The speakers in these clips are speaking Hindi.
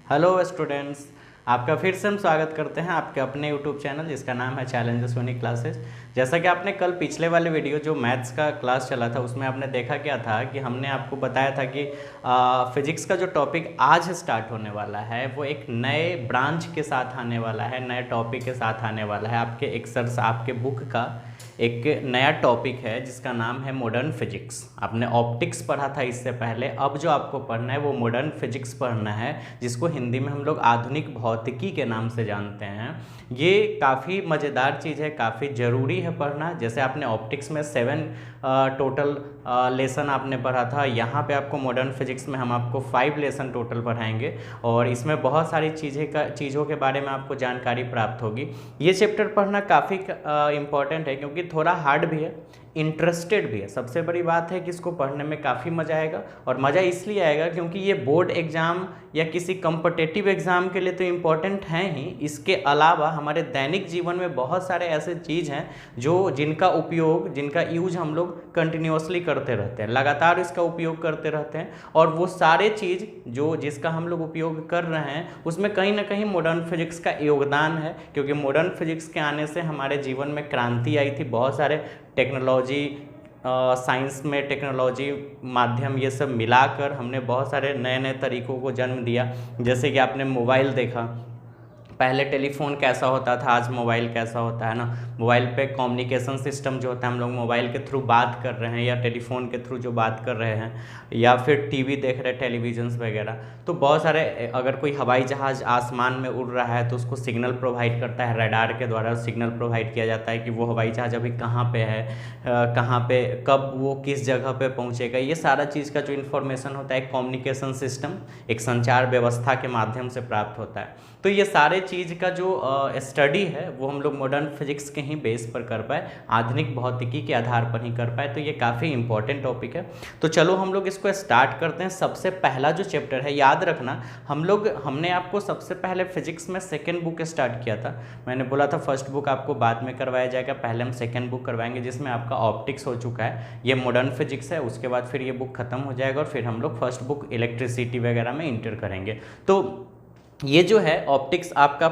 हेलो स्टूडेंट्स, आपका फिर से हम स्वागत करते हैं आपके अपने यूट्यूब चैनल जिसका नाम है चैलेंजेस यूनिक क्लासेस। जैसा कि आपने कल पिछले वाले वीडियो जो मैथ्स का क्लास चला था उसमें आपने देखा क्या था कि हमने आपको बताया था कि फिजिक्स का जो टॉपिक आज स्टार्ट होने वाला है वो एक नए ब्रांच के साथ आने वाला है, नए टॉपिक के साथ आने वाला है। आपके बुक का एक नया टॉपिक है जिसका नाम है मॉडर्न फिजिक्स। आपने ऑप्टिक्स पढ़ा था इससे पहले, अब जो आपको पढ़ना है वो मॉडर्न फिजिक्स पढ़ना है, जिसको हिंदी में हम लोग आधुनिक भौतिकी के नाम से जानते हैं। ये काफ़ी मज़ेदार चीज़ है, काफ़ी ज़रूरी है पढ़ना। जैसे आपने ऑप्टिक्स में 7 टोटल लेसन आपने पढ़ा था, यहाँ पे आपको मॉडर्न फिजिक्स में हम आपको 5 लेसन टोटल पढ़ाएंगे और इसमें बहुत सारी चीज़ों के बारे में आपको जानकारी प्राप्त होगी। ये चैप्टर पढ़ना काफ़ी इम्पॉर्टेंट है क्योंकि थोड़ा हार्ड भी है, इंटरेस्टेड भी है। सबसे बड़ी बात है कि इसको पढ़ने में काफ़ी मज़ा आएगा, और मज़ा इसलिए आएगा क्योंकि ये बोर्ड एग्ज़ाम या किसी कम्पिटिटिव एग्ज़ाम के लिए तो इम्पॉर्टेंट है ही। इसके अलावा हमारे दैनिक जीवन में बहुत सारे ऐसे चीज़ हैं जिनका यूज हम लोग कंटिन्यूसली करते रहते हैं, लगातार इसका उपयोग करते रहते हैं, और वो सारे चीज़ जिसका हम लोग उपयोग कर रहे हैं उसमें कहीं ना कहीं मॉडर्न फिजिक्स का योगदान है। क्योंकि मॉडर्न फिजिक्स के आने से हमारे जीवन में क्रांति आई थी। बहुत सारे टेक्नोलॉजी, साइंस में टेक्नोलॉजी माध्यम ये सब मिलाकर हमने बहुत सारे नए नए तरीक़ों को जन्म दिया। जैसे कि आपने मोबाइल देखा, पहले टेलीफोन कैसा होता था, आज मोबाइल कैसा होता है ना। मोबाइल पे कम्युनिकेशन सिस्टम जो होता है, हम लोग मोबाइल के थ्रू बात कर रहे हैं या टेलीफोन के थ्रू जो बात कर रहे हैं, या फिर टीवी देख रहे हैं, टेलीविजन्स वगैरह। तो बहुत सारे, अगर कोई हवाई जहाज़ आसमान में उड़ रहा है तो उसको सिग्नल प्रोवाइड करता है, रडार के द्वारा सिग्नल प्रोवाइड किया जाता है कि वो हवाई जहाज़ अभी कहाँ पे है, कहाँ पे, कब वो किस जगह पे पहुँचेगा। ये सारा चीज़ का जो इन्फॉर्मेशन होता है, एक कम्युनिकेशन सिस्टम, एक संचार व्यवस्था के माध्यम से प्राप्त होता है। तो ये सारे चीज़ का जो स्टडी है वो हम लोग मॉडर्न फिजिक्स के ही बेस पर कर पाए, आधुनिक भौतिकी के आधार पर ही कर पाए। तो ये काफ़ी इंपॉर्टेंट टॉपिक है। तो चलो हम लोग इसको स्टार्ट करते हैं। सबसे पहला जो चैप्टर है, याद रखना हमने आपको सबसे पहले फिजिक्स में सेकेंड बुक स्टार्ट किया था। मैंने बोला था फर्स्ट बुक आपको बाद में करवाया जाएगा, पहले हम सेकेंड बुक करवाएंगे जिसमें आपका ऑप्टिक्स हो चुका है, ये मॉडर्न फिजिक्स है। उसके बाद फिर ये बुक खत्म हो जाएगा और फिर हम लोग फर्स्ट बुक इलेक्ट्रिसिटी वगैरह में इंटर करेंगे। तो ये जो है ऑप्टिक्स आपका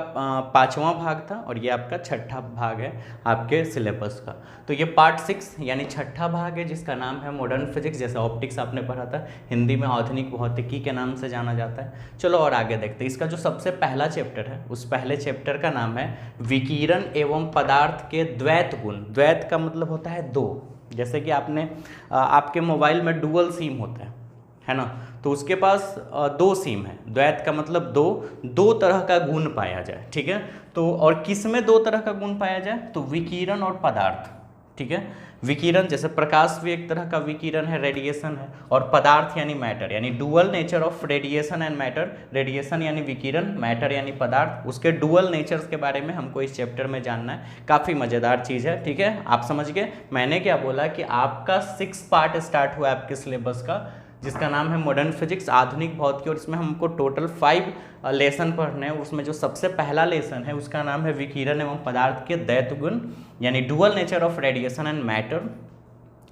5वां भाग था और ये आपका 6ठा भाग है आपके सिलेबस का। तो ये पार्ट 6 यानी 6ठा भाग है जिसका नाम है मॉडर्न फिजिक्स। जैसे ऑप्टिक्स आपने पढ़ा था, हिंदी में आधुनिक भौतिकी के नाम से जाना जाता है। चलो और आगे देखते हैं। इसका जो सबसे पहला चैप्टर है, उस पहले चैप्टर का नाम है विकिरण एवं पदार्थ के द्वैत गुण। द्वैत का मतलब होता है दो। जैसे कि आपके मोबाइल में डुअल सिम होता है ना, तो उसके पास 2 सिम है। द्वैत का मतलब दो तरह का गुण पाया जाए, ठीक है। तो और किस में 2 तरह का गुण पाया जाए, तो विकिरण और पदार्थ, ठीक है। विकिरण जैसे प्रकाश भी एक तरह का विकिरण है, रेडिएशन है, और पदार्थ यानी मैटर, यानी dual nature of radiation and matter. Radiation यानी विकिरण, मैटर यानी पदार्थ, उसके डुअल नेचर्स के बारे में हमको इस चैप्टर में जानना है। काफ़ी मज़ेदार चीज़ है, ठीक है। आप समझ गए मैंने क्या बोला कि आपका 6 पार्ट स्टार्ट हुआ है आपके सिलेबस का, जिसका नाम है मॉडर्न फिजिक्स आधुनिक भौतिकी, और इसमें हमको टोटल 5 लेसन पढ़ने हैं। उसमें जो सबसे पहला लेसन है उसका नाम है विकिरण एवं पदार्थ के द्वैत गुण, यानी dual nature of radiation and matter.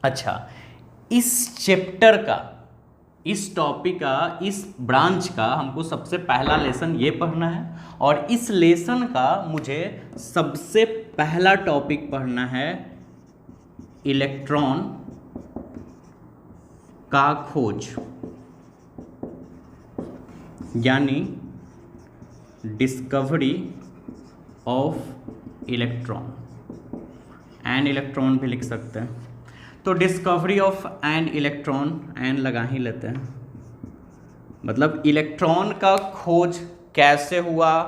अच्छा, इस चैप्टर का, इस टॉपिक का, इस ब्रांच का हमको सबसे पहला लेसन ये पढ़ना है, और इस लेसन का मुझे सबसे पहला टॉपिक पढ़ना है इलेक्ट्रॉन का खोज, यानी discovery of electron. An electron भी लिख सकते हैं। तो discovery of an electron, an लगा ही लेते हैं, मतलब इलेक्ट्रॉन का खोज कैसे हुआ,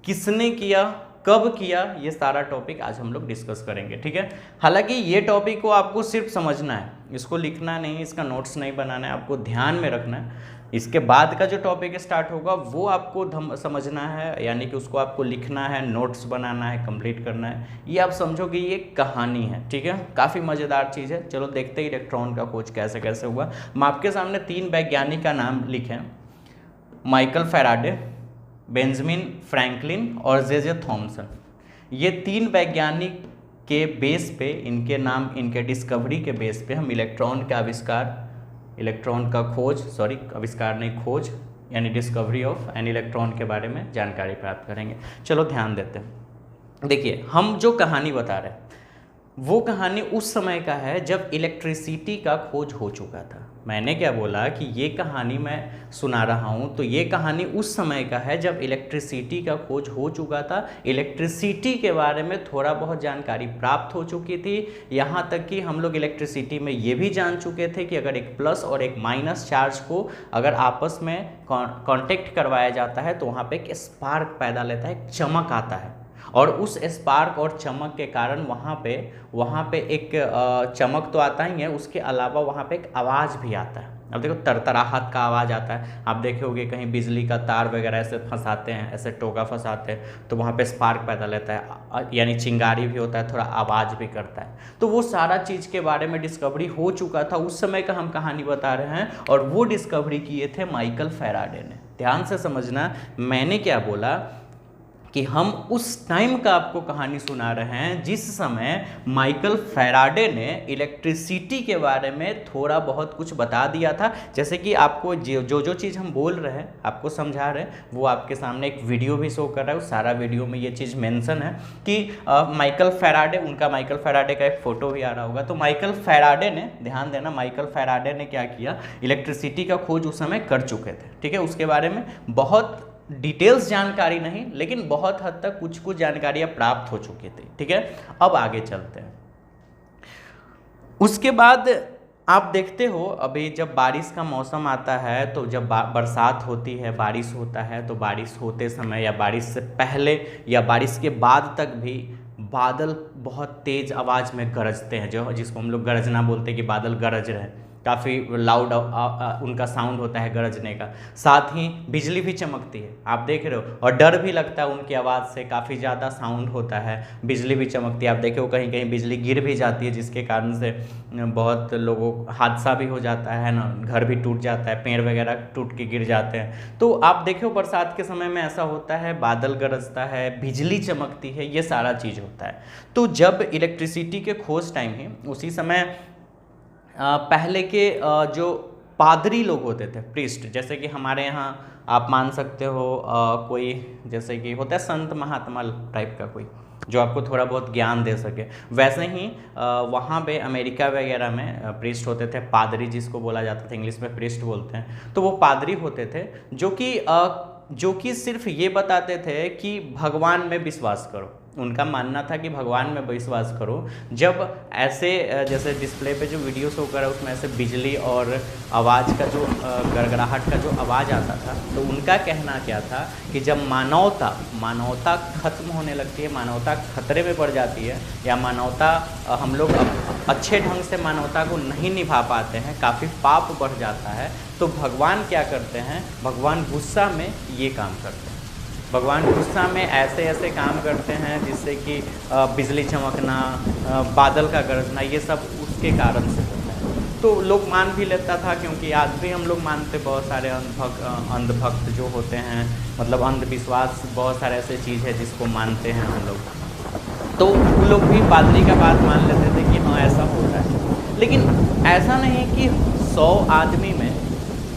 किसने किया, कब किया, ये सारा टॉपिक आज हम लोग डिस्कस करेंगे, ठीक है। हालांकि ये टॉपिक को आपको सिर्फ समझना है, इसको लिखना नहीं, इसका नोट्स नहीं बनाना है, आपको ध्यान में रखना है। इसके बाद का जो टॉपिक स्टार्ट होगा वो आपको समझना है, यानी कि उसको आपको लिखना है, नोट्स बनाना है, कंप्लीट करना है। ये आप समझो कि ये कहानी है, ठीक है। काफ़ी मज़ेदार चीज़ है। चलो देखते हैं इलेक्ट्रॉन का खोज कैसे कैसे हुआ। हम आपके सामने 3 वैज्ञानिक का नाम लिखें, माइकल फैराडे, बेंजामिन फ्रैंकलिन और जे थॉमसन। ये 3 वैज्ञानिक के बेस पे, इनके नाम, इनके डिस्कवरी के बेस पे हम इलेक्ट्रॉन का आविष्कार, इलेक्ट्रॉन का खोज, सॉरी आविष्कार नहीं, खोज, यानी डिस्कवरी ऑफ एन इलेक्ट्रॉन के बारे में जानकारी प्राप्त करेंगे। चलो ध्यान देते हैं। देखिए, हम जो कहानी बता रहे हैं वो कहानी उस समय का है जब इलेक्ट्रिसिटी का खोज हो चुका था। मैंने क्या बोला कि ये कहानी मैं सुना रहा हूँ, तो ये कहानी उस समय का है जब इलेक्ट्रिसिटी का खोज हो चुका था। इलेक्ट्रिसिटी के बारे में थोड़ा बहुत जानकारी प्राप्त हो चुकी थी। यहाँ तक कि हम लोग इलेक्ट्रिसिटी में ये भी जान चुके थे कि अगर एक प्लस और एक माइनस चार्ज को अगर आपस में कॉन्टेक्ट करवाया जाता है तो वहाँ पे एक स्पार्क पैदा लेता है, एक चमक आता है, और उस स्पार्क और चमक के कारण वहाँ पे एक चमक तो आता ही है, उसके अलावा वहाँ पे एक आवाज़ भी आता है। अब देखो, तरतराहट का आवाज़ आता है। आप देखे होंगे कहीं बिजली का तार वगैरह ऐसे फंसाते हैं, ऐसे टोका फंसाते हैं, तो वहाँ पे स्पार्क पैदा लेता है, यानी चिंगारी भी होता है, थोड़ा आवाज़ भी करता है। तो वो सारा चीज़ के बारे में डिस्कवरी हो चुका था, उस समय का हम कहानी बता रहे हैं, और वो डिस्कवरी किए थे माइकल फैराडे ने। ध्यान से समझना, मैंने क्या बोला कि हम उस टाइम का आपको कहानी सुना रहे हैं जिस समय माइकल फैराडे ने इलेक्ट्रिसिटी के बारे में थोड़ा बहुत कुछ बता दिया था। जैसे कि आपको जो चीज़ हम बोल रहे हैं, आपको समझा रहे हैं, वो आपके सामने एक वीडियो भी शो कर रहा है। उस सारा वीडियो में ये चीज़ मेंशन है कि माइकल फैराडे, उनका माइकल फैराडे का एक फ़ोटो भी आ रहा होगा। तो माइकल फैराडे ने, ध्यान देना, माइकल फैराडे ने क्या किया, इलेक्ट्रिसिटी का खोज उस समय कर चुके थे। ठीक है, उसके बारे में बहुत डिटेल्स जानकारी नहीं, लेकिन बहुत हद तक कुछ जानकारियाँ प्राप्त हो चुकी थी। ठीक है, अब आगे चलते हैं। उसके बाद आप देखते हो, अभी जब बारिश का मौसम आता है, तो जब बरसात होती है, बारिश होता है, तो बारिश होते समय या बारिश से पहले या बारिश के बाद तक भी बादल बहुत तेज़ आवाज़ में गरजते हैं, जो जिसको हम लोग गरजना बोलते हैं कि बादल गरज रहे हैं। काफ़ी लाउड उनका साउंड होता है गरजने का। साथ ही बिजली भी चमकती है, आप देख रहे हो, और डर भी लगता है उनकी आवाज़ से, काफ़ी ज़्यादा साउंड होता है, बिजली भी चमकती है। आप देखे हो कहीं कहीं बिजली गिर भी जाती है, जिसके कारण से बहुत लोगों को हादसा भी हो जाता है ना, घर भी टूट जाता है, पेड़ वगैरह टूट के गिर जाते हैं। तो आप देखो बरसात के समय में ऐसा होता है, बादल गरजता है, बिजली चमकती है, ये सारा चीज़ होता है। तो जब इलेक्ट्रिसिटी के खोज टाइम ही उसी समय पहले के जो पादरी लोग होते थे, प्रीस्ट, जैसे कि हमारे यहाँ आप मान सकते हो कोई जैसे कि होता है संत महात्मा टाइप का कोई, जो आपको थोड़ा बहुत ज्ञान दे सके, वैसे ही वहाँ पे अमेरिका वगैरह में प्रीस्ट होते थे, पादरी जिसको बोला जाता था, इंग्लिश में प्रीस्ट बोलते हैं। तो वो पादरी होते थे जो कि सिर्फ ये बताते थे कि भगवान में विश्वास करो। उनका मानना था कि भगवान में विश्वास करो। जब ऐसे जैसे डिस्प्ले पे जो वीडियो शो कर रहा है उसमें ऐसे बिजली और आवाज़ का जो गड़गड़ाहट का जो आवाज़ आता था, तो उनका कहना क्या था कि जब मानवता खत्म होने लगती है, मानवता खतरे में पड़ जाती है, या मानवता हम लोग अच्छे ढंग से मानवता को नहीं निभा पाते हैं, काफ़ी पाप बढ़ जाता है, तो भगवान क्या करते हैं, भगवान गुस्सा में ये काम करते हैं। भगवान गुस्सा में ऐसे काम करते हैं जिससे कि बिजली चमकना, बादल का गरजना, ये सब उसके कारण से होता है। तो लोग मान भी लेता था, क्योंकि आज भी हम लोग मानते, बहुत सारे अंधभक्त जो होते हैं, मतलब अंधविश्वास, बहुत सारे ऐसे चीज़ है जिसको मानते हैं हम लोग। तो वो लोग भी पादरी का बात मान लेते थे कि हाँ ऐसा होता है। लेकिन ऐसा नहीं कि 100 आदमी में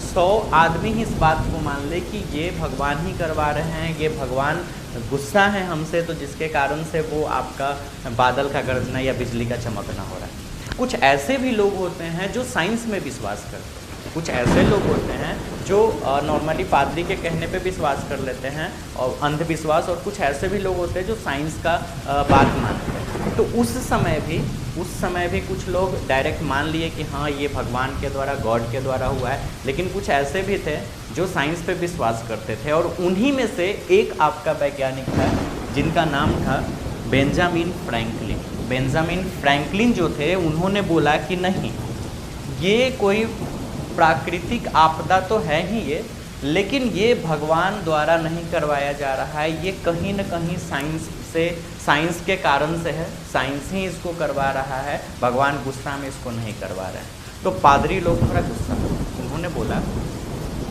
100 आदमी ही इस बात को मान ले कि ये भगवान ही करवा रहे हैं, ये भगवान गुस्सा है हमसे, तो जिसके कारण से वो आपका बादल का गरजना या बिजली का चमकना हो रहा है। कुछ ऐसे भी लोग होते हैं जो साइंस में विश्वास करते हैं, कुछ ऐसे लोग होते हैं जो नॉर्मली पादरी के कहने पे विश्वास कर लेते हैं और अंधविश्वास, और कुछ ऐसे भी लोग होते हैं जो साइंस का बात मानते हैं। तो उस समय भी कुछ लोग डायरेक्ट मान लिए कि हाँ ये भगवान के द्वारा, गॉड के द्वारा हुआ है, लेकिन कुछ ऐसे भी थे जो साइंस पे विश्वास करते थे। और उन्हीं में से एक आपका वैज्ञानिक था जिनका नाम था बेंजामिन फ्रैंकलिन। बेंजामिन फ्रैंकलिन जो थे, उन्होंने बोला कि नहीं, ये कोई प्राकृतिक आपदा तो है ही ये, लेकिन ये भगवान द्वारा नहीं करवाया जा रहा है, ये कहीं न कहीं साइंस के कारण से है, साइंस ही इसको करवा रहा है, भगवान गुस्सा में इसको नहीं करवा रहे हैं। तो पादरी लोग थोड़ा गुस्सा, उन्होंने बोला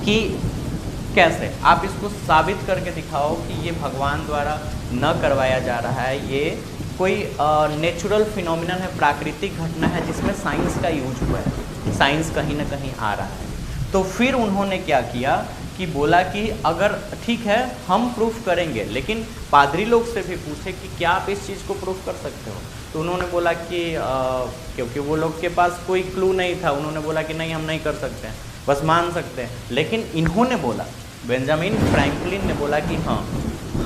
कि कैसे आप इसको साबित करके दिखाओ कि ये भगवान द्वारा न करवाया जा रहा है, ये कोई नेचुरल फिनोमिनन है, प्राकृतिक घटना है जिसमें साइंस का यूज हुआ है, साइंस कहीं ना कहीं आ रहा है। तो फिर उन्होंने क्या किया कि बोला कि अगर ठीक है हम प्रूफ करेंगे, लेकिन पादरी लोग से भी पूछे कि क्या आप इस चीज़ को प्रूफ कर सकते हो। तो उन्होंने बोला कि क्योंकि वो लोग के पास कोई क्लू नहीं था, उन्होंने बोला कि नहीं हम नहीं कर सकते हैं, बस मान सकते हैं। लेकिन इन्होंने बोला, बेंजामिन फ्रैंकलिन ने बोला कि हाँ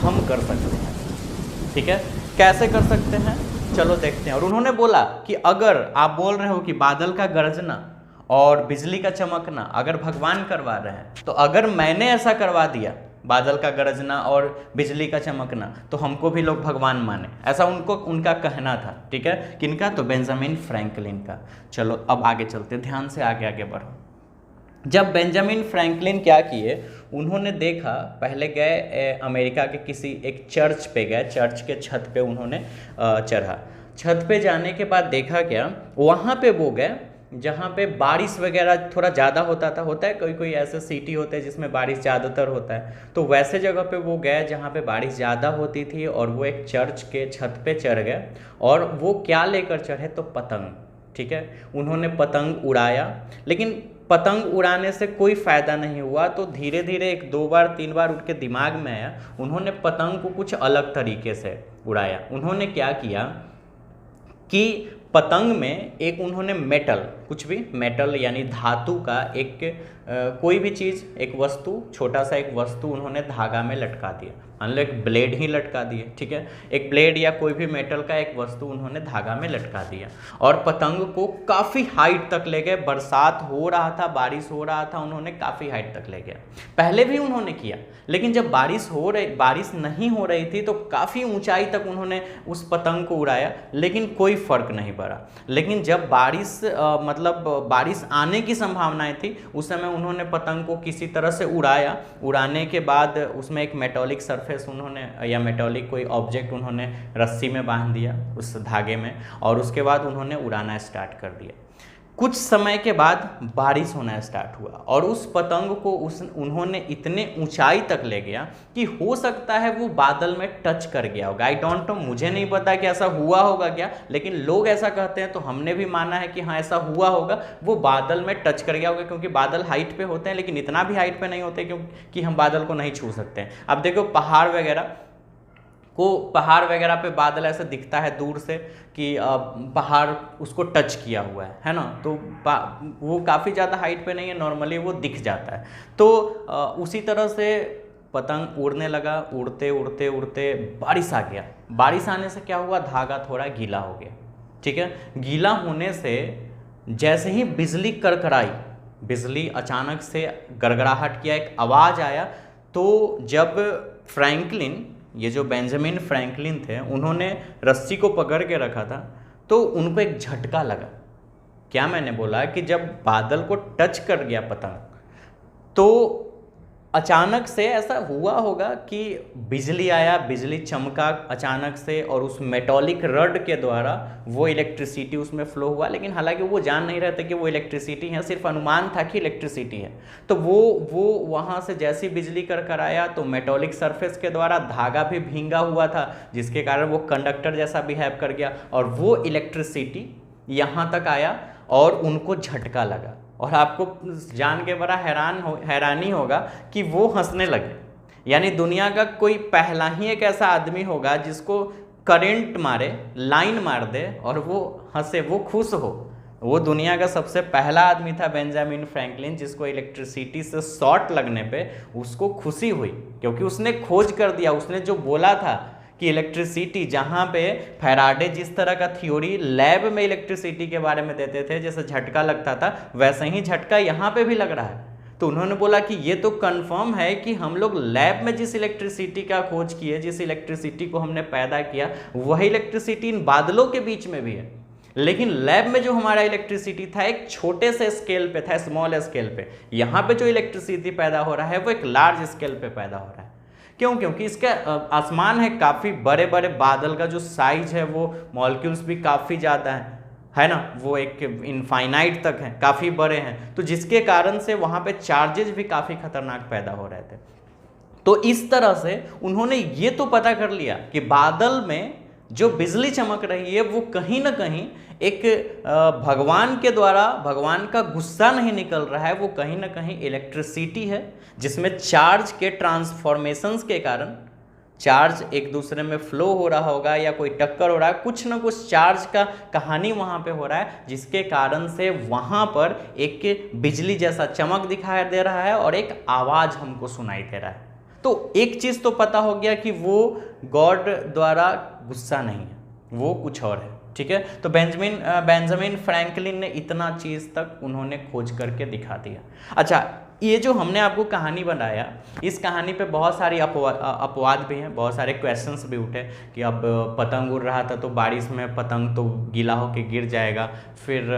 हम कर सकते हैं। ठीक है, कैसे कर सकते हैं चलो देखते हैं। और उन्होंने बोला कि अगर आप बोल रहे हो कि बादल का गरजना और बिजली का चमकना अगर भगवान करवा रहे हैं, तो अगर मैंने ऐसा करवा दिया बादल का गरजना और बिजली का चमकना, तो हमको भी लोग भगवान माने, ऐसा उनका कहना था। ठीक है, किनका? तो बेंजामिन फ्रैंकलिन का। चलो अब आगे चलते, ध्यान से आगे बढ़ो। जब बेंजामिन फ्रैंकलिन क्या किए, उन्होंने देखा, पहले गए अमेरिका के किसी एक चर्च पे गए, चर्च के छत पे उन्होंने चढ़ा। छत पे जाने के बाद देखा क्या, वहाँ पे वो गए जहाँ पे बारिश वगैरह थोड़ा ज़्यादा होता है कोई ऐसे सिटी होते हैं जिसमें बारिश ज़्यादातर होता है, तो वैसे जगह पे वो गए जहाँ पे बारिश ज़्यादा होती थी, और वो एक चर्च के छत पे चढ़ गए। और वो क्या लेकर चढ़े? तो पतंग। ठीक है, उन्होंने पतंग उड़ाया, लेकिन पतंग उड़ाने से कोई फ़ायदा नहीं हुआ। तो धीरे धीरे 1 2 बार 3 बार उनके दिमाग में आया, उन्होंने पतंग को कुछ अलग तरीके से उड़ाया। उन्होंने क्या किया कि पतंग में एक उन्होंने मेटल, कुछ भी मेटल यानी धातु का एक कोई भी चीज़, एक वस्तु, छोटा सा एक वस्तु उन्होंने धागा में लटका दिया। मान लो एक ब्लेड ही लटका दिए। ठीक है, एक ब्लेड या कोई भी मेटल का एक वस्तु उन्होंने धागा में लटका दिया, और पतंग को काफ़ी हाइट तक ले गए। बरसात हो रहा था, बारिश हो रहा था, उन्होंने काफ़ी हाइट तक ले गया। पहले भी उन्होंने किया, लेकिन जब बारिश नहीं हो रही थी तो काफ़ी ऊंचाई तक उन्होंने उस पतंग को उड़ाया, लेकिन कोई फर्क नहीं पड़ा। लेकिन जब बारिश आने की संभावनाएं थी, उस समय उन्होंने पतंग को किसी तरह से उड़ाया। उड़ाने के बाद उसमें एक मेटालिक सरफेस उन्होंने, या मेटालिक कोई ऑब्जेक्ट उन्होंने रस्सी में बांध दिया उस धागे में, और उसके बाद उन्होंने उड़ाना स्टार्ट कर दिया। कुछ समय के बाद बारिश होना स्टार्ट हुआ, और उस पतंग को उन्होंने इतने ऊंचाई तक ले गया कि हो सकता है वो बादल में टच कर गया होगा। आई डोंट नो, मुझे नहीं पता कि ऐसा हुआ होगा क्या, लेकिन लोग ऐसा कहते हैं, तो हमने भी माना है कि हाँ ऐसा हुआ होगा। वो बादल में टच कर गया होगा, क्योंकि बादल हाइट पे होते हैं, लेकिन इतना भी हाइट पे नहीं होते क्योंकि हम बादल को नहीं छू सकते हैं। अब देखो पहाड़ वगैरह पे बादल ऐसे दिखता है दूर से कि पहाड़ उसको टच किया हुआ है ना, तो वो काफ़ी ज़्यादा हाइट पे नहीं है, नॉर्मली वो दिख जाता है। तो उसी तरह से पतंग उड़ने लगा, उड़ते उड़ते उड़ते बारिश आ गया। बारिश आने से क्या हुआ, धागा थोड़ा गीला हो गया। ठीक है, गीला होने से जैसे ही बिजली करकराई, बिजली अचानक से गड़गड़ाहट किया, एक आवाज़ आया, तो जब फ्रैंकलिन, ये जो बेंजामिन फ्रैंकलिन थे, उन्होंने रस्सी को पकड़ के रखा था, तो उनको एक झटका लगा। क्या मैंने बोला कि जब बादल को टच कर गया पतंग, तो अचानक से ऐसा हुआ होगा कि बिजली आया, बिजली चमका अचानक से, और उस मेटालिक रड के द्वारा वो इलेक्ट्रिसिटी उसमें फ्लो हुआ। लेकिन हालांकि वो जान नहीं रहे थे कि वो इलेक्ट्रिसिटी है, सिर्फ अनुमान था कि इलेक्ट्रिसिटी है। तो वो वहाँ से जैसी बिजली कर आया, तो मेटालिक सरफेस के द्वारा धागा भी भींगा हुआ था, जिसके कारण वो कंडक्टर जैसा बिहेव कर गया, और वो इलेक्ट्रिसिटी यहाँ तक आया और उनको झटका लगा। और आपको जान के बड़ा हैरानी होगा कि वो हंसने लगे। यानी दुनिया का कोई पहला ही एक ऐसा आदमी होगा जिसको करंट मारे, लाइन मार दे, और वो हंसे, वो खुश हो। वो दुनिया का सबसे पहला आदमी था बेंजामिन फ्रैंकलिन, जिसको इलेक्ट्रिसिटी से शॉर्ट लगने पे उसको खुशी हुई, क्योंकि उसने खोज कर दिया। उसने जो बोला था कि इलेक्ट्रिसिटी, जहाँ पे फैराडे जिस तरह का थ्योरी लैब में इलेक्ट्रिसिटी के बारे में देते थे, जैसे झटका लगता था, वैसे ही झटका यहाँ पे भी लग रहा है। तो उन्होंने बोला कि ये तो कंफर्म है कि हम लोग लैब में जिस इलेक्ट्रिसिटी का खोज किए, जिस इलेक्ट्रिसिटी को हमने पैदा किया, वही इलेक्ट्रिसिटी इन बादलों के बीच में भी है। लेकिन लैब में जो हमारा इलेक्ट्रिसिटी था एक छोटे से स्केल पे था, स्मॉल स्केल पे। यहाँ पे जो इलेक्ट्रिसिटी पैदा हो रहा है वो एक लार्ज स्केल पे पैदा हो रहा है। क्यों? क्योंकि इसका आसमान है काफ़ी बड़े बड़े, बादल का जो साइज है वो मॉलिक्यूल्स भी काफ़ी ज़्यादा है ना, वो एक इनफाइनाइट तक हैं, काफ़ी बड़े हैं, तो जिसके कारण से वहाँ पे चार्जेज भी काफ़ी खतरनाक पैदा हो रहे थे। तो इस तरह से उन्होंने ये तो पता कर लिया कि बादल में जो बिजली चमक रही है वो कहीं ना कहीं एक भगवान के द्वारा, भगवान का गुस्सा नहीं निकल रहा है, वो कहीं ना कहीं इलेक्ट्रिसिटी है जिसमें चार्ज के ट्रांसफॉर्मेशंस के कारण चार्ज एक दूसरे में फ्लो हो रहा होगा या कोई टक्कर हो रहा है, कुछ ना कुछ चार्ज का कहानी वहाँ पे हो रहा है जिसके कारण से वहाँ पर एक बिजली जैसा चमक दिखाई दे रहा है और एक आवाज़ हमको सुनाई दे रहा है। तो एक चीज़ तो पता हो गया कि वो गॉड द्वारा गुस्सा नहीं है, वो कुछ और है। ठीक है, तो बेंजामिन फ्रैंकलिन ने इतना चीज़ तक उन्होंने खोज करके दिखा दिया। अच्छा, ये जो हमने आपको कहानी बनाया, इस कहानी पे बहुत सारी अपवाद भी हैं, बहुत सारे क्वेश्चंस भी उठे कि अब पतंग उड़ रहा था तो बारिश में पतंग तो गीला होके गिर जाएगा, फिर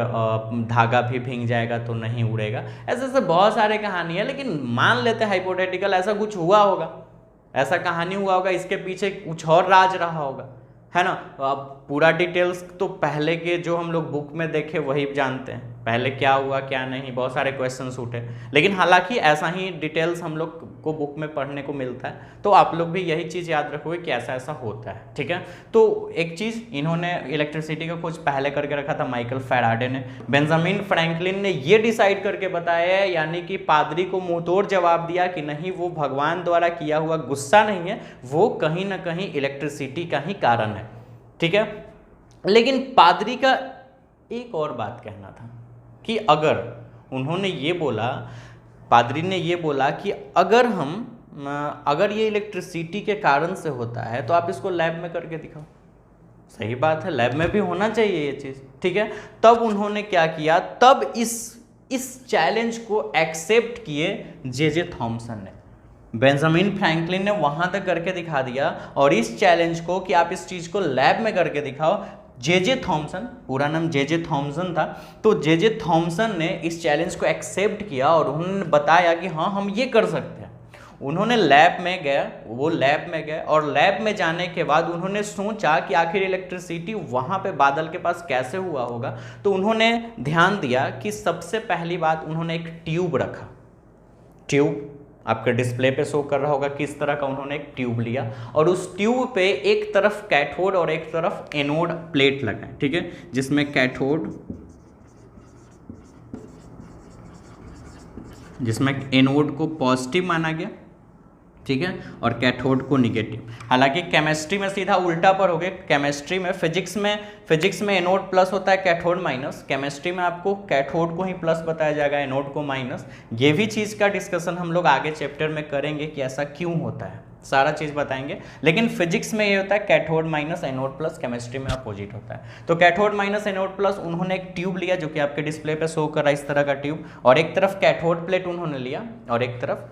धागा भी भीग जाएगा तो नहीं उड़ेगा। ऐसे ऐसे बहुत सारे कहानी है, लेकिन मान लेते हैं हाइपोथेटिकल ऐसा कुछ हुआ होगा, ऐसा कहानी हुआ होगा, इसके पीछे कुछ और राज रहा होगा, है ना। अब पूरा डिटेल्स तो पहले के जो हम लोग बुक में देखे वही जानते हैं, पहले क्या हुआ क्या नहीं, बहुत सारे क्वेश्चंस उठे, लेकिन हालांकि ऐसा ही डिटेल्स हम लोग को बुक में पढ़ने को मिलता है, तो आप लोग भी यही चीज़ याद रखोगे कि ऐसा ऐसा होता है। ठीक है, तो एक चीज़ इन्होंने इलेक्ट्रिसिटी का खोज पहले करके रखा था माइकल फैराडे ने। बेंजामिन फ्रैंकलिन ने ये डिसाइड करके बताया है, यानी कि पादरी को मुंहतोड़ जवाब दिया कि नहीं, वो भगवान द्वारा किया हुआ गुस्सा नहीं है, वो कहीं ना कहीं इलेक्ट्रिसिटी का ही कारण है। ठीक है, लेकिन पादरी का एक और बात कहना था कि अगर उन्होंने ये बोला, पादरी ने ये बोला कि अगर ये इलेक्ट्रिसिटी के कारण से होता है तो आप इसको लैब में करके दिखाओ। सही बात है, लैब में भी होना चाहिए ये चीज़। ठीक है, तब उन्होंने क्या किया, तब इस चैलेंज को एक्सेप्ट किए जे थॉमसन ने। बेंजामिन फ्रैंकलिन ने वहाँ तक करके दिखा दिया, और इस चैलेंज को कि आप इस चीज़ को लैब में करके दिखाओ, जे थॉमसन, पूरा नाम जे थॉमसन था, तो जे थॉमसन ने इस चैलेंज को एक्सेप्ट किया और उन्होंने बताया कि हाँ, हम ये कर सकते हैं। उन्होंने लैब में गए, वो लैब में गए, और लैब में जाने के बाद उन्होंने सोचा कि आखिर इलेक्ट्रिसिटी वहाँ पे बादल के पास कैसे हुआ होगा। तो उन्होंने ध्यान दिया कि सबसे पहली बात उन्होंने एक ट्यूब रखा। ट्यूब आपके डिस्प्ले पे शो कर रहा होगा किस तरह का। उन्होंने एक ट्यूब लिया और उस ट्यूब पे एक तरफ कैथोड और एक तरफ एनोड प्लेट लगाए। ठीक है, जिसमें एनोड को पॉजिटिव माना गया, ठीक है, और कैथोड को निगेटिव। हालांकि केमिस्ट्री में सीधा उल्टा पर हो गया। केमिस्ट्री में फिजिक्स में एनोड प्लस होता है, कैथोड माइनस। केमिस्ट्री में आपको कैथोड को ही प्लस बताया जाएगा, एनोड को माइनस। ये भी चीज़ का डिस्कशन हम लोग आगे चैप्टर में करेंगे कि ऐसा क्यों होता है, सारा चीज़ बताएंगे। लेकिन फिजिक्स में ये होता है cathode minus anode plus, chemistry में अपोजिट होता है। तो कैथोड माइनस एनोड प्लस, उन्होंने एक ट्यूब लिया जो कि आपके डिस्प्ले पे शो कर रहा है, इस तरह का ट्यूब, और एक तरफ कैथोड प्लेट उन्होंने लिया और एक तरफ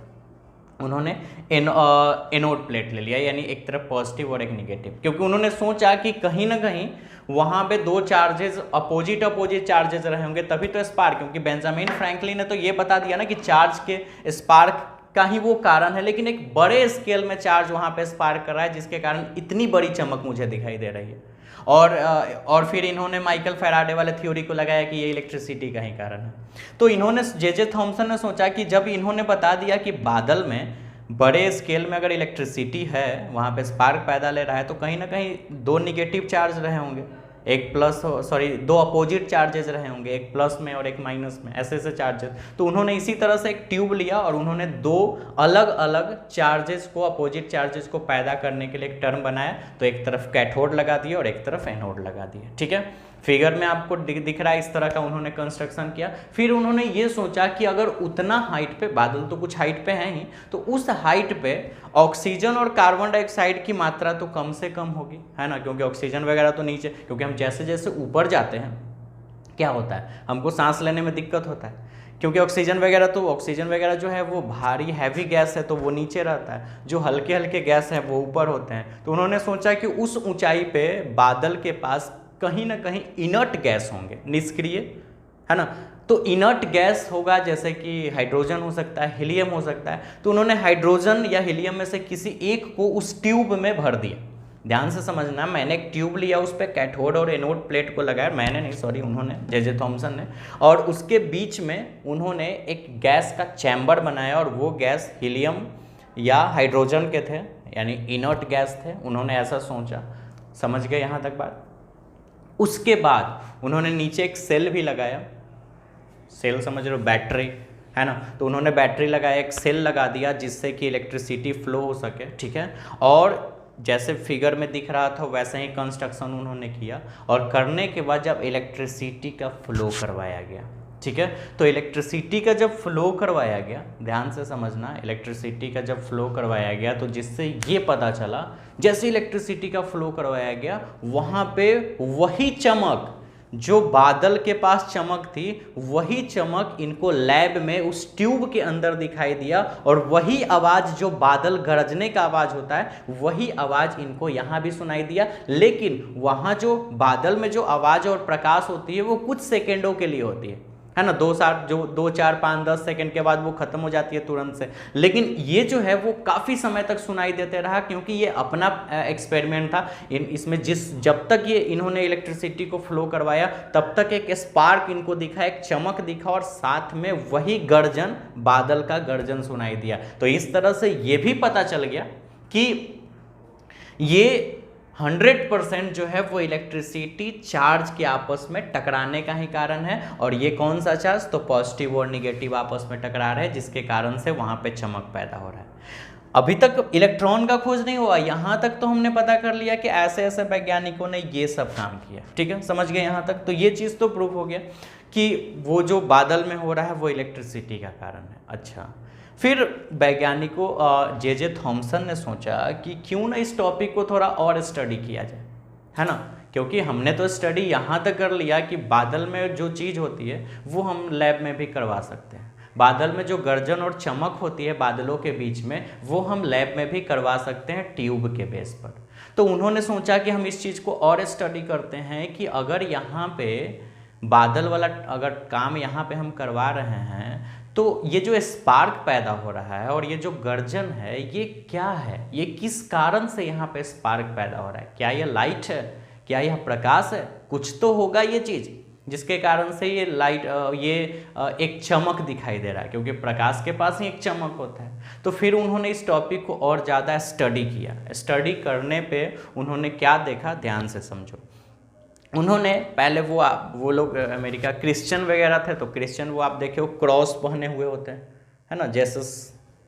उन्होंने एनोड प्लेट ले लिया, यानी एक तरफ पॉजिटिव और एक निगेटिव, क्योंकि उन्होंने सोचा कि कहीं ना कहीं वहाँ पे दो चार्जेस अपोजिट चार्जेस रहे होंगे तभी तो स्पार्क, क्योंकि बेंजामिन फ्रैंकलिन ने तो ये बता दिया ना कि चार्ज के स्पार्क का ही वो कारण है, लेकिन एक बड़े स्केल में चार्ज वहाँ पे स्पार्क कर रहा है जिसके कारण इतनी बड़ी चमक मुझे दिखाई दे रही है। और फिर इन्होंने माइकल फैराडे वाले थ्योरी को लगाया कि ये इलेक्ट्रिसिटी का ही कारण है। तो इन्होंने जे थॉमसन ने सोचा कि जब इन्होंने बता दिया कि बादल में बड़े स्केल में अगर इलेक्ट्रिसिटी है, वहाँ पे स्पार्क पैदा ले रहा है, तो कहीं ना कहीं दो निगेटिव चार्ज रहे होंगे, दो अपोजिट चार्जेस रहे होंगे, एक प्लस में और एक माइनस में, ऐसे ऐसे चार्जेस। तो उन्होंने इसी तरह से एक ट्यूब लिया और उन्होंने दो अलग अलग चार्जेस को, अपोजिट चार्जेस को पैदा करने के लिए एक टर्म बनाया। तो एक तरफ कैथोड लगा दिया और एक तरफ एनोड लगा दिया। ठीक है, फिगर में आपको दिख रहा है, इस तरह का उन्होंने कंस्ट्रक्शन किया। फिर उन्होंने ये सोचा कि अगर उतना हाइट पे, बादल तो कुछ हाइट पे है ही, तो उस हाइट पे ऑक्सीजन और कार्बन डाइऑक्साइड की मात्रा तो कम से कम होगी, है ना, क्योंकि ऑक्सीजन वगैरह तो नीचे, क्योंकि हम जैसे जैसे ऊपर जाते हैं क्या होता है, हमको सांस लेने में दिक्कत होता है, क्योंकि ऑक्सीजन वगैरह जो है वो भारी हैवी गैस है तो वो नीचे रहता है, जो हल्के हल्के गैस है वो ऊपर होते हैं। तो उन्होंने सोचा कि उस ऊंचाई पे बादल के पास कहीं ना कहीं इनर्ट गैस होंगे, निष्क्रिय, है ना। तो इनर्ट गैस होगा, जैसे कि हाइड्रोजन हो सकता है, हीलियम हो सकता है। तो उन्होंने हाइड्रोजन या हीलियम में से किसी एक को उस ट्यूब में भर दिया। ध्यान से समझना, मैंने एक ट्यूब लिया, उस पर कैथोड और एनोड प्लेट को लगाया, उन्होंने जे थॉमसन ने, और उसके बीच में उन्होंने एक गैस का चैम्बर बनाया, और वो गैस हीलियम या हाइड्रोजन के थे, यानी इनर्ट गैस थे। उन्होंने ऐसा सोचा, समझ गए यहाँ तक बात। उसके बाद उन्होंने नीचे एक सेल भी लगाया, सेल समझ रहे हो, बैटरी है ना, तो उन्होंने बैटरी लगाया, एक सेल लगा दिया जिससे कि इलेक्ट्रिसिटी फ्लो हो सके, ठीक है। और जैसे फिगर में दिख रहा था वैसे ही कंस्ट्रक्शन उन्होंने किया, और करने के बाद जब इलेक्ट्रिसिटी का फ्लो करवाया गया, ठीक है, तो इलेक्ट्रिसिटी का जब फ्लो करवाया गया, ध्यान से समझना, इलेक्ट्रिसिटी का जब फ्लो करवाया गया तो जिससे ये पता चला, जैसे इलेक्ट्रिसिटी का फ्लो करवाया गया वहाँ पे वही चमक जो बादल के पास चमक थी, वही चमक इनको लैब में उस ट्यूब के अंदर दिखाई दिया, और वही आवाज़ जो बादल गरजने का आवाज़ होता है वही आवाज़ इनको यहाँ भी सुनाई दिया। लेकिन वहाँ जो बादल में जो आवाज़ और प्रकाश होती है वो कुछ सेकेंडों के लिए होती है ना, 2 4 5 10 सेकंड के बाद वो खत्म हो जाती है तुरंत से। लेकिन ये जो है वो काफ़ी समय तक सुनाई देते रहा, क्योंकि ये अपना एक्सपेरिमेंट था। इसमें जब तक ये इन्होंने इलेक्ट्रिसिटी को फ्लो करवाया तब तक एक स्पार्क इनको दिखा, एक चमक दिखा, और साथ में वही गर्जन, बादल का गर्जन सुनाई दिया। तो इस तरह से ये भी पता चल गया कि ये 100% जो है वो इलेक्ट्रिसिटी चार्ज के आपस में टकराने का ही कारण है। और ये कौन सा चार्ज, तो पॉजिटिव और निगेटिव आपस में टकरा रहे हैं, जिसके कारण से वहाँ पे चमक पैदा हो रहा है। अभी तक इलेक्ट्रॉन का खोज नहीं हुआ, यहाँ तक तो हमने पता कर लिया कि ऐसे ऐसे वैज्ञानिकों ने ये सब काम किया, ठीक है, समझ गए यहाँ तक। तो ये चीज़ तो प्रूव हो गया कि वो जो बादल में हो रहा है वो इलेक्ट्रिसिटी का कारण है। अच्छा, फिर वैज्ञानिकों जे थॉमसन ने सोचा कि क्यों ना इस टॉपिक को थोड़ा और स्टडी किया जाए, है ना, क्योंकि हमने तो स्टडी यहाँ तक कर लिया कि बादल में जो चीज़ होती है वो हम लैब में भी करवा सकते हैं। बादल में जो गर्जन और चमक होती है बादलों के बीच में, वो हम लैब में भी करवा सकते हैं ट्यूब के बेस पर। तो उन्होंने सोचा कि हम इस चीज़ को और स्टडी करते हैं कि अगर यहाँ पे बादल वाला अगर काम यहाँ पे हम करवा रहे हैं तो ये जो स्पार्क पैदा हो रहा है और ये जो गर्जन है ये क्या है, ये किस कारण से यहाँ पे स्पार्क पैदा हो रहा है। क्या ये लाइट है, क्या यह प्रकाश है, कुछ तो होगा ये चीज़ जिसके कारण से ये लाइट एक चमक दिखाई दे रहा है, क्योंकि प्रकाश के पास ही एक चमक होता है। तो फिर उन्होंने इस टॉपिक को और ज़्यादा स्टडी किया। स्टडी करने पे उन्होंने क्या देखा, ध्यान से समझो। उन्होंने पहले वो लोग अमेरिका क्रिश्चियन वगैरह थे, तो क्रिश्चियन वो आप देखे वो क्रॉस पहने हुए होते हैं, है ना, जेसस,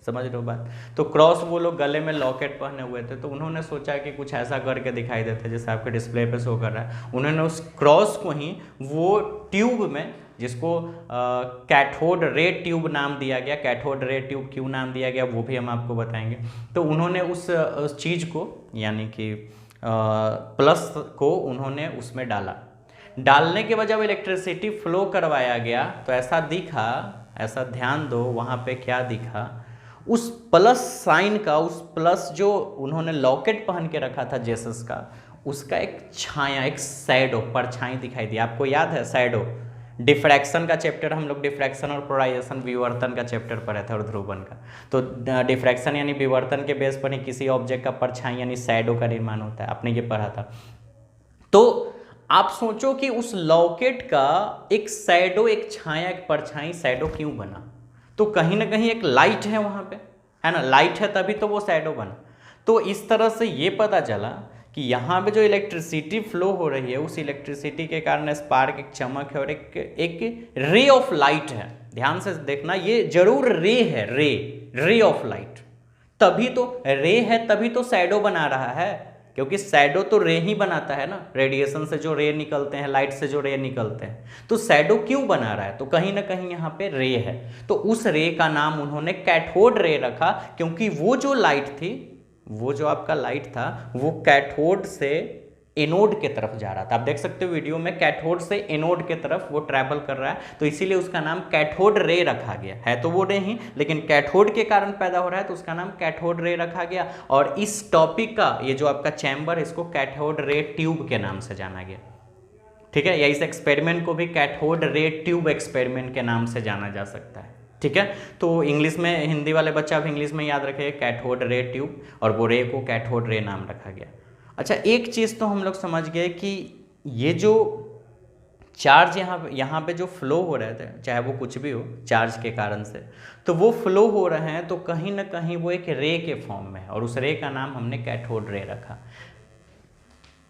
समझ रहे हो बात। तो क्रॉस वो लोग गले में लॉकेट पहने हुए थे, तो उन्होंने सोचा कि कुछ ऐसा करके दिखाई देते जैसे आपके डिस्प्ले पे शो कर रहा है। उन्होंने उस क्रॉस को ही वो ट्यूब में, जिसको कैथोड रे ट्यूब नाम दिया गया, कैथोड रे ट्यूब क्यों नाम दिया गया वो भी हम आपको बताएंगे। तो उन्होंने उस चीज़ को यानी कि प्लस को उन्होंने उसमें डाला। डालने के बाद जब इलेक्ट्रिसिटी फ्लो करवाया गया तो ऐसा दिखा, ऐसा ध्यान दो वहाँ पे क्या दिखा, उस प्लस साइन का, उस प्लस जो उन्होंने लॉकेट पहन के रखा था जेसस का, उसका एक छाया, एक शैडो, परछाई दिखाई दी। आपको याद है शैडो, डिफ्रैक्शन का चैप्टर हम लोग डिफ्रैक्शन और पोलराइजेशन, विवर्तन का चैप्टर पढ़े थे और ध्रुवन का। तो डिफ्रैक्शन यानी विवर्तन के बेस पर ही किसी ऑब्जेक्ट का परछाई यानी शैडो का निर्माण होता है, आपने ये पढ़ा था। तो आप सोचो कि उस लॉकेट का एक शैडो, एक छाया, एक परछाई, शैडो क्यों बना, तो कहीं ना कहीं एक लाइट है वहाँ पे, है ना, लाइट है तभी तो वो शैडो बना। तो इस तरह से ये पता चला कि यहाँ पे जो इलेक्ट्रिसिटी फ्लो हो रही है उस इलेक्ट्रिसिटी के कारण स्पार्क, एक चमक है और एक रे ऑफ लाइट है। ध्यान से देखना, ये जरूर रे है, रे ऑफ लाइट, तभी तो रे है, तभी तो शैडो बना रहा है, क्योंकि शैडो तो रे ही बनाता है ना, रेडिएशन से जो रे निकलते हैं, लाइट से जो रे निकलते हैं। तो शैडो क्यों बना रहा है, तो कहीं ना कहीं यहाँ पे रे है। तो उस रे का नाम उन्होंने कैथोड रे रखा, क्योंकि वो जो लाइट थी, वो जो आपका लाइट था वो कैथोड से एनोड के तरफ जा रहा था। आप देख सकते हो वीडियो में, कैथोड से एनोड के तरफ वो ट्रैवल कर रहा है, तो इसीलिए उसका नाम कैथोड रे रखा गया है। तो वो रे ही, लेकिन कैथोड के कारण पैदा हो रहा है तो उसका नाम कैथोड रे रखा गया। और इस टॉपिक का ये जो आपका चैम्बर है इसको कैथोड रे ट्यूब के नाम से जाना गया, ठीक है, या इस एक्सपेरिमेंट को भी कैथोड रे ट्यूब एक्सपेरिमेंट के नाम से जाना जा सकता है, ठीक है। तो इंग्लिश में, हिंदी वाले बच्चे आप इंग्लिश में याद रखें कैथोड रे ट्यूब, और वो रे को कैथोड रे नाम रखा गया। अच्छा, एक चीज़ तो हम लोग समझ गए कि ये जो चार्ज यहाँ पे जो फ्लो हो रहे थे, चाहे वो कुछ भी हो चार्ज के कारण से, तो वो फ्लो हो रहे हैं तो कहीं ना कहीं वो एक रे के फॉर्म में है, और उस रे का नाम हमने कैथोड रे रखा।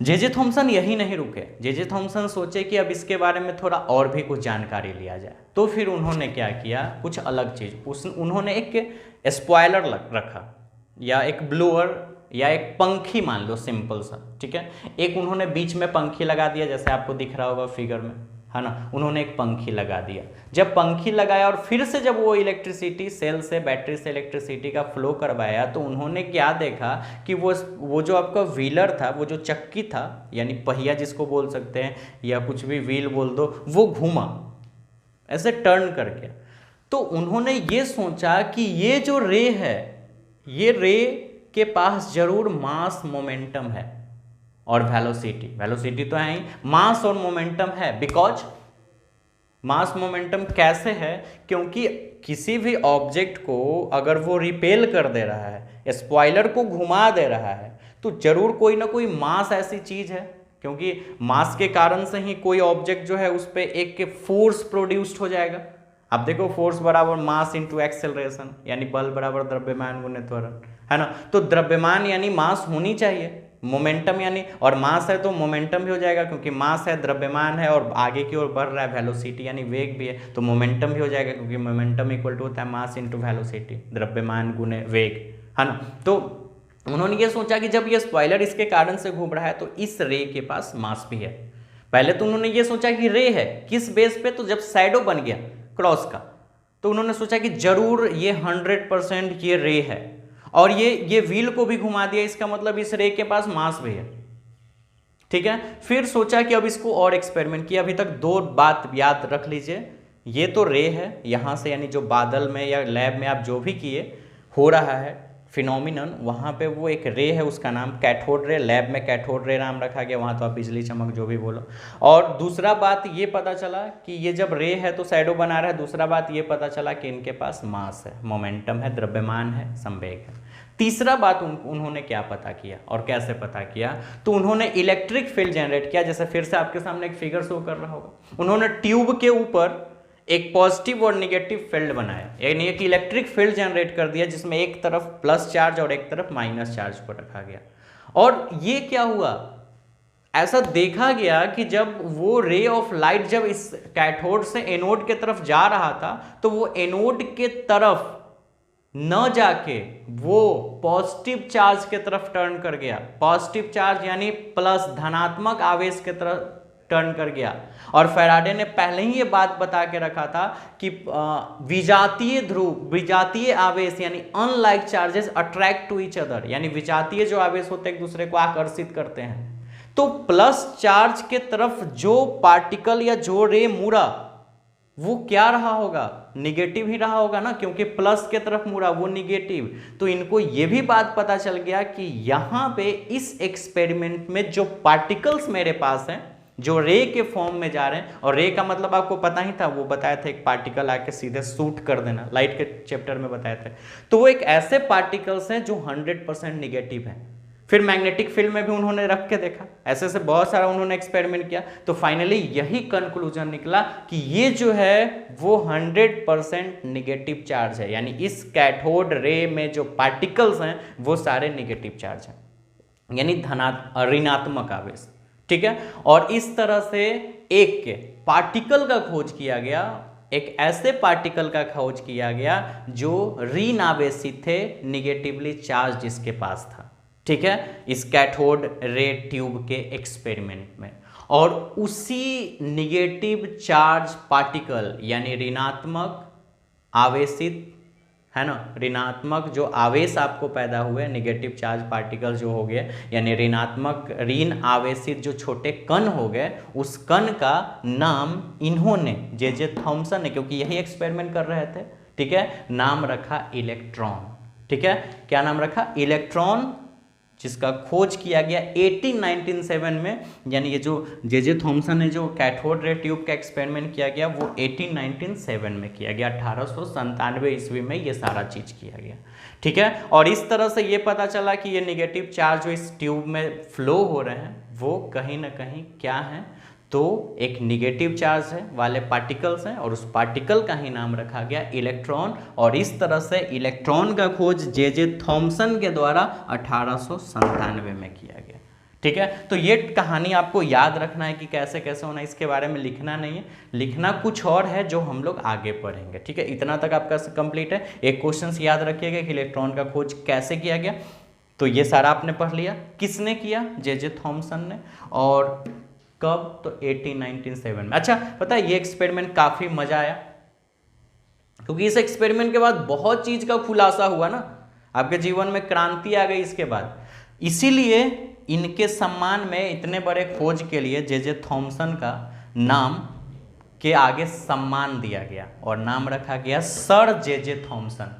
जे थॉमसन यही नहीं रुके, जे थॉमसन सोचे कि अब इसके बारे में थोड़ा और भी कुछ जानकारी लिया जाए, तो फिर उन्होंने क्या किया, कुछ अलग चीज़, उन्होंने एक स्पॉयलर रखा या एक ब्लोअर या एक पंखी मान लो, सिंपल सा, ठीक है। एक उन्होंने बीच में पंखी लगा दिया, जैसे आपको दिख रहा होगा फिगर में, है ना, उन्होंने एक पंखी लगा दिया। जब पंखी लगाया और फिर से जब वो इलेक्ट्रिसिटी सेल से, बैटरी से इलेक्ट्रिसिटी का फ्लो करवाया, तो उन्होंने क्या देखा कि वो जो आपका व्हीलर था, वो जो चक्की था, यानी पहिया जिसको बोल सकते हैं या कुछ भी व्हील बोल दो, वो घूमा ऐसे टर्न करके। तो उन्होंने ये सोचा कि ये जो रे है, ये रे के पास जरूर मास मोमेंटम है और वेलोसिटी तो है ही, मास और मोमेंटम है। बिकॉज मास मोमेंटम कैसे है, क्योंकि किसी भी ऑब्जेक्ट को अगर वो रिपेल कर दे रहा है, स्पॉइलर को घुमा दे रहा है, तो जरूर कोई ना कोई मास ऐसी चीज है, क्योंकि मास के कारण से ही कोई ऑब्जेक्ट जो है उस पर एक फोर्स प्रोड्यूस्ड हो जाएगा। आप देखो, फोर्स बराबर मास इंटू एक्सेलरेशन, यानी बल बराबर द्रव्यमान गुने त्वरण, है ना। तो द्रव्यमान यानी मास होनी चाहिए, मोमेंटम यानी, और मास है तो मोमेंटम भी हो जाएगा, क्योंकि मास है, द्रव्यमान है और आगे की ओर बढ़ रहा है, वेलोसिटी यानी वेग भी है, तो मोमेंटम भी हो जाएगा, क्योंकि मोमेंटम इक्वल टू होता है मास इंटू वेलोसिटी, द्रव्यमान गुने वेग, है ना। तो उन्होंने ये सोचा कि जब ये स्पॉइलर इसके कारण से घूम रहा है तो इस रे के पास मास भी है। पहले तो उन्होंने ये सोचा कि रे है, किस बेस पे, तो जब शैडो बन गया क्रॉस का, तो उन्होंने सोचा कि जरूर ये 100% ये रे है, और ये व्हील को भी घुमा दिया, इसका मतलब इस रे के पास मास भी है, ठीक है। फिर सोचा कि अब इसको और एक्सपेरिमेंट किया। अभी तक दो बात याद रख लीजिए, ये तो रे है यहाँ से, यानी जो बादल में या लैब में आप जो भी किए हो रहा है फिनोमिनन, वहाँ पे वो एक रे है, उसका नाम कैथोड रे, लैब में कैथोड रे नाम रखा गया, वहाँ तो आप बिजली चमक जो भी बोलो। और दूसरा बात ये पता चला कि ये जब रे है तो शैडो बना रहा है। दूसरा बात ये पता चला कि इनके पास मास है, मोमेंटम है, द्रव्यमान है, संवेग है। तीसरा बात उन्होंने क्या पता किया और कैसे पता किया, तो उन्होंने इलेक्ट्रिक फील्ड जनरेट किया। जैसे फिर से आपके सामने एक फिगर शो कर रहा होगा, उन्होंने ट्यूब के ऊपर एक पॉजिटिव और निगेटिव फील्ड बनाया, यानी एक इलेक्ट्रिक फील्ड जनरेट कर दिया, जिसमें एक तरफ प्लस चार्ज और एक तरफ माइनस चार्ज को रखा गया। और ये क्या हुआ, ऐसा देखा गया कि जब वो रे ऑफ लाइट जब इस कैथोड से एनोड के तरफ जा रहा था, तो वो एनोड के तरफ न जाके वो पॉजिटिव चार्ज के तरफ टर्न कर गया। पॉजिटिव चार्ज यानी प्लस, धनात्मक आवेश के तरफ टर्न कर गया। और फैराडे ने पहले ही ये बात बता के रखा था कि विजातीय ध्रुव, विजातीय आवेश यानी unlike charges attract to each other, यानी विजातीय जो आवेश होते हैं एक दूसरे को आकर्षित करते हैं। तो प्लस चार्ज के तरफ जो पार्टिकल या जो रे मुड़ा, वो क्या रहा होगा, निगेटिव ही रहा होगा ना, क्योंकि प्लस के तरफ मुड़ा, वो निगेटिव। तो इनको ये भी बात पता चल गया कि यहाँ पे इस एक्सपेरिमेंट में जो पार्टिकल्स मेरे पास हैं, जो रे के फॉर्म में जा रहे हैं, और रे का मतलब आपको पता ही था, वो बताया था एक पार्टिकल आके सीधे शूट कर देना, लाइट के चैप्टर में बताए थे। तो वो एक ऐसे पार्टिकल्स हैं जो 100% निगेटिव हैं। फिर मैग्नेटिक फील्ड में भी उन्होंने रख के देखा, ऐसे से बहुत सारा उन्होंने एक्सपेरिमेंट किया, तो फाइनली यही कंक्लूजन निकला कि ये जो है वो 100% निगेटिव चार्ज है, यानी इस कैथोड रे में जो पार्टिकल्स हैं वो सारे निगेटिव चार्ज हैं, यानी ऋणात्मक आवेश, ठीक है। और इस तरह से एक पार्टिकल का खोज किया गया, एक ऐसे पार्टिकल का खोज किया गया जो ऋण आवेशित थे, निगेटिवली चार्ज जिसके पास था, ठीक है, इस कैथोड रे ट्यूब के एक्सपेरिमेंट में। और उसी निगेटिव चार्ज पार्टिकल यानी ऋणात्मक आवेशित, है ना, ऋणात्मक जो आवेश आपको पैदा हुए, निगेटिव चार्ज पार्टिकल जो हो गए, यानी ऋणात्मक ऋण आवेशित जो छोटे कण हो गए, उस कण का नाम इन्होंने जे थॉमसन ने, क्योंकि यही एक्सपेरिमेंट कर रहे थे, ठीक है, नाम रखा इलेक्ट्रॉन, ठीक है। क्या नाम रखा, इलेक्ट्रॉन, जिसका खोज किया गया 1897 में, यानी ये जो जे थॉमसन ने जो कैथोड रे ट्यूब का एक्सपेरिमेंट किया गया वो 1897 में किया गया, 1897 ईस्वी में ये सारा चीज किया गया, ठीक है। और इस तरह से ये पता चला कि ये निगेटिव चार्ज जो इस ट्यूब में फ्लो हो रहे हैं वो कहीं ना कहीं क्या है, तो एक निगेटिव चार्ज है वाले पार्टिकल्स हैं, और उस पार्टिकल का ही नाम रखा गया इलेक्ट्रॉन। और इस तरह से इलेक्ट्रॉन का खोज जे थॉमसन के द्वारा 1897 में किया गया, ठीक है। तो ये कहानी आपको याद रखना है कि कैसे कैसे होना, इसके बारे में लिखना नहीं है, लिखना कुछ और है जो हम लोग आगे पढ़ेंगे। ठीक है, इतना तक आपका कंप्लीट है। एक क्वेश्चन याद रखिएगा कि इलेक्ट्रॉन का खोज कैसे किया गया, तो ये सारा आपने पढ़ लिया। किसने किया? जे थॉमसन ने। और कब? तो 1897 में। अच्छा, पता है ये एक्सपेरिमेंट काफी मजा आया, क्योंकि इस एक्सपेरिमेंट के बाद बहुत चीज का खुलासा हुआ ना, आपके जीवन में क्रांति आ गई इसके बाद। इसीलिए इनके सम्मान में, इतने बड़े खोज के लिए जे थॉमसन का नाम के आगे सम्मान दिया गया और नाम रखा गया sir J Thomson.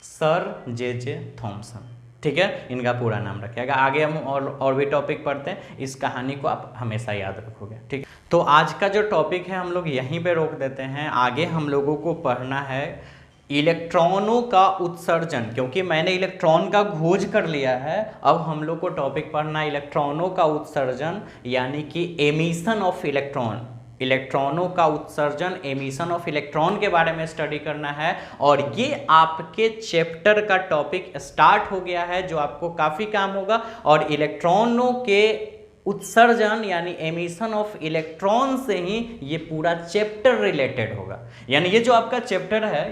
Sir J Thomson, ठीक है, इनका पूरा नाम रखिएगा। आगे हम और भी टॉपिक पढ़ते हैं, इस कहानी को आप हमेशा याद रखोगे। ठीक, तो आज का जो टॉपिक है हम लोग यहीं पे रोक देते हैं। आगे हम लोगों को पढ़ना है इलेक्ट्रॉनों का उत्सर्जन, क्योंकि मैंने इलेक्ट्रॉन का खोज कर लिया है। अब हम लोग को टॉपिक पढ़ना है इलेक्ट्रॉनों का उत्सर्जन, यानी कि एमिशन ऑफ इलेक्ट्रॉन। इलेक्ट्रॉनों का उत्सर्जन, एमिशन ऑफ इलेक्ट्रॉन के बारे में स्टडी करना है। और ये आपके चैप्टर का टॉपिक स्टार्ट हो गया है, जो आपको काफ़ी काम होगा। और इलेक्ट्रॉनों के उत्सर्जन यानी एमिशन ऑफ इलेक्ट्रॉन से ही ये पूरा चैप्टर रिलेटेड होगा। यानी ये जो आपका चैप्टर है,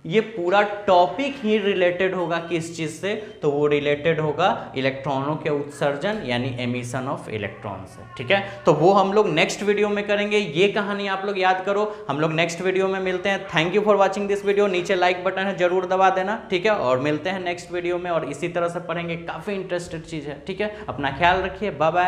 ये पूरा टॉपिक ही रिलेटेड होगा किस चीज से? तो वो रिलेटेड होगा इलेक्ट्रॉनों के उत्सर्जन यानी एमिशन ऑफ इलेक्ट्रॉन से। ठीक है, तो वो हम लोग नेक्स्ट वीडियो में करेंगे। ये कहानी आप लोग याद करो, हम लोग नेक्स्ट वीडियो में मिलते हैं। Thank you for watching this video. नीचे लाइक बटन है, जरूर दबा देना। ठीक है, और मिलते हैं नेक्स्ट वीडियो में, और इसी तरह से पढ़ेंगे, काफी इंटरेस्टेड चीज है। ठीक है, अपना ख्याल रखिए, बाय बाय।